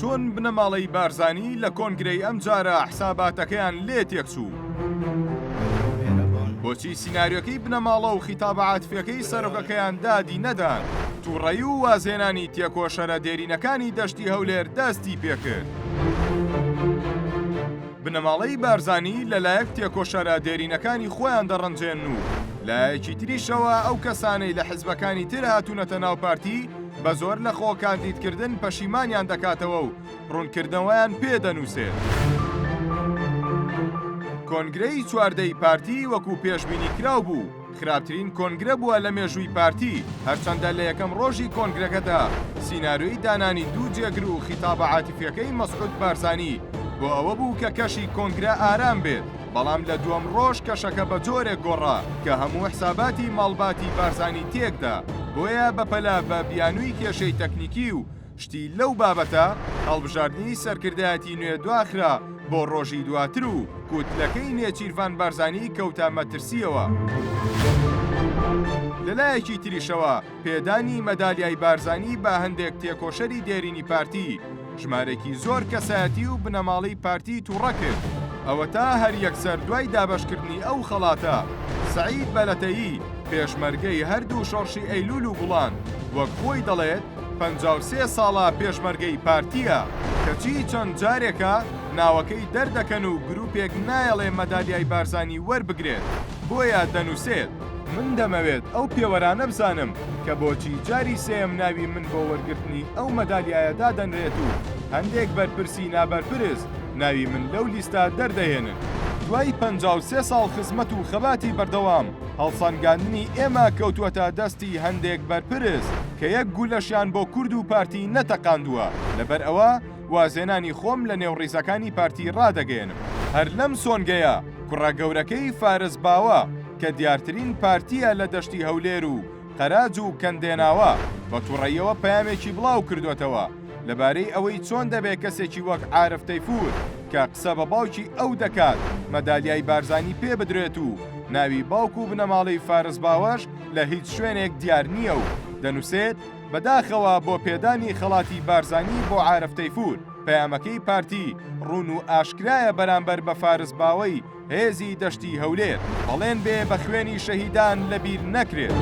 چۆن بنەماڵەی بارزانی لە کۆنگرەی ئەم جارە حساباتەکەیان لێ تێکچوو. بۆچی سیناریۆکەی بنەماڵە و خیتابە عاتفیەکەی سەرۆکەکەیان دادی نەدان، تووڕەیی و وازێنانی تێکۆشەرە دێرینەکانی دەشتی هەولێر دەستی پێکرد. بنەماڵەی بارزانی لەلایەک تێکۆشەرە دێرینەکانی خۆیان دەڕەنجێن و لایەکی تریشەوە ئەو کەسانەی لە حیزبەکانی تر هاتوونەتە ناو پارتی بە زۆر لە خۆ کاندیدکردن پەشیمانیان دەکاتەوە و ڕوونکردنەوەیان پێدەنووسێت. کۆنگرەی چواردەی پارتی وەکو پێشبینی کراو بوو، خراپترین کۆنگرە بووە لە مێژووی پارتی، هەرچەندە لە یەکەم ڕۆژی کۆنگرەکەدا سیناریۆی دانانی دوو جێگر و خیتابە عاتیفیەکەی مەسعود بارزانی بۆ ئەوە بوو کە کەشی کۆنگرە ئارام بێت، بەڵام لە دووەم ڕۆژ کەشەکە بە جۆرێک گۆڕا کە هەموو حساباتی ماڵباتی بارزانی تێکدا، بۆیە بەپەلا بە بیانووی کێشەی تەکنیکی و شتی لەو بابەتە هەڵبژاردننی سەرکردایەتی نوێ دواخرا بۆ ڕۆژی دواتر و کوتلەکەی نێچیروان بارزانی کەوتە مەترسیەوە. لەلایەکی تریشەوە پێدانی مەدالیای بارزانی بە هەندێک تێکۆشەری دێرینی پارتی ژمارێکی زۆر کەسایەتی و بنەماڵی پارتی تووڕە کرد. ئەوە تا هەر یەکسەر دوای دابەشکردنی ئەو خەڵاتە سەعید بەلەتەیی پێشمەرگەی هەردوو شۆڕشی ئەیلول و گوڵان وەک خۆی دەڵێت 53 ساڵە پێشمەرگەی پارتیە، کەچی چەند جارێکە ناوەکەی دەردەکەن و گروپێک نایەڵێ مەدالیای بارزانی وەربگرێت، بۆیە دەنووسێت من دەمەوێت ئەو پێوەرانە بزانم کە بۆچی جاری سێم ناوی من بۆ وەرگرتنی ئەو مەدالیایەدا دەنرێت و هەندێک بەرپرسی نابەرپرس ناوی من لەو لیستە دەردەهێنن. دوای 53 ساڵ خزمەت و خەباتی بەردەوام هەڵسەنگاندنی ئێمە کەوتووەتە دەستی هەندێک بەرپرس کە یەک گولەشیان بۆ کورد و پارتی نەتەقاندووە، لەبەر ئەوە وازێنانی خۆم لە نێوڕیزەکانی پارتی ڕادەگەێنم. هەر لەم سۆنگەیە کوڕە گەورەکەی فارس باوە کە دیارترین پارتیە لە دەشتی هەولێر و قەراج و کەندێناوە بە تووڕەیەوە پەیامێکی بڵاو کردوێتەوە لەبارەی ئەوەی چۆن دەبێت کەسێکی وەک عارف تەیفور کە قسە بە باوکی ئەو دەکات مەدالیای بارزانی پێ بدرێت و ناوی باوک و بنەماڵەی فارس باوەش لە هیچ شوێنێک دیار نییە و دەنووسێت بەداخەوە بۆ پێدانی خەڵاتی بارزانی بۆ عارف تەیفور پەیامەکەی پارتی ڕوون و ئاشکرایە بەرامبەر بە فارس باوەی هێزی دەشتی هەولێر، بەڵێن بێ بە خوێنی شەهیدان لەبیر نەکرێت.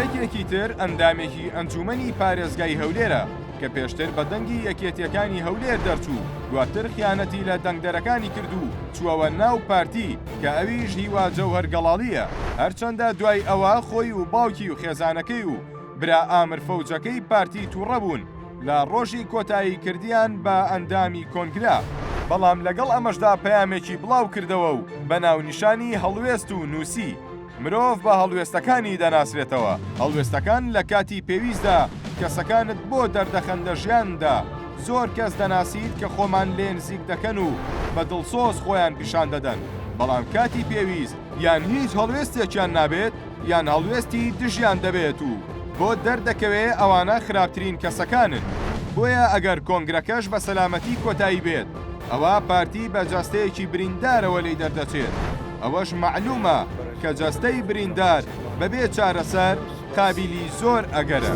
یەکێکی تر ئەندامێکی ئەنجومەنی پارێزگای هەولێرە کە پێشتر بە دەنگی یەکێتیەکانی هەولێر دەرچوو، دواتر خیانەتی لە دەنگدەرەکانی کردو چووەوە ناو پارتی کە ئەویش هیوا جەوهەر گەڵاڵیە، هەرچەندە دوای ئەوە خۆی و باوکی و خێزانەکەی و برا ئامر فەوجەکەی پارتی تووڕە بوون لە ڕۆژی کۆتایی کردیان بە ئەندامی کۆنگرا، بەڵام لەگەڵ ئەمەشدا پەیامێکی بڵاو کردەوە و بە ناونیشانی هەڵوێست و نووسی مرۆڤ بە هەڵوێستەکانی دەناسرێتەوە. هەڵوێستەکان لە کاتی پێویستدا کەسەکانت بۆ دەردەخەندە ژیاندا زۆر کەس دەناسیت کە خۆمان لێ نزیک دەکەن و بە دڵسۆز خۆیان پیشان دەدەن، بەڵام کاتی پێویست یان هیچ هەڵوێستێکیان نابێت یان هەڵوێستی دژیان دەبێت و بۆ دەردەکەوێ ئەوانە خراپترین کەسەکانن. بۆیە ئەگەر کۆنگرەکەش بە سەلامەتی کۆتایی بێت ئەوە پارتی بە جاستەیەکی بریندارەوە لێی دەردەچێت. ئەوەش معلومە کە جاستەی بریندار بەبێ چارەسەر قابلی زۆر ئەگەرە.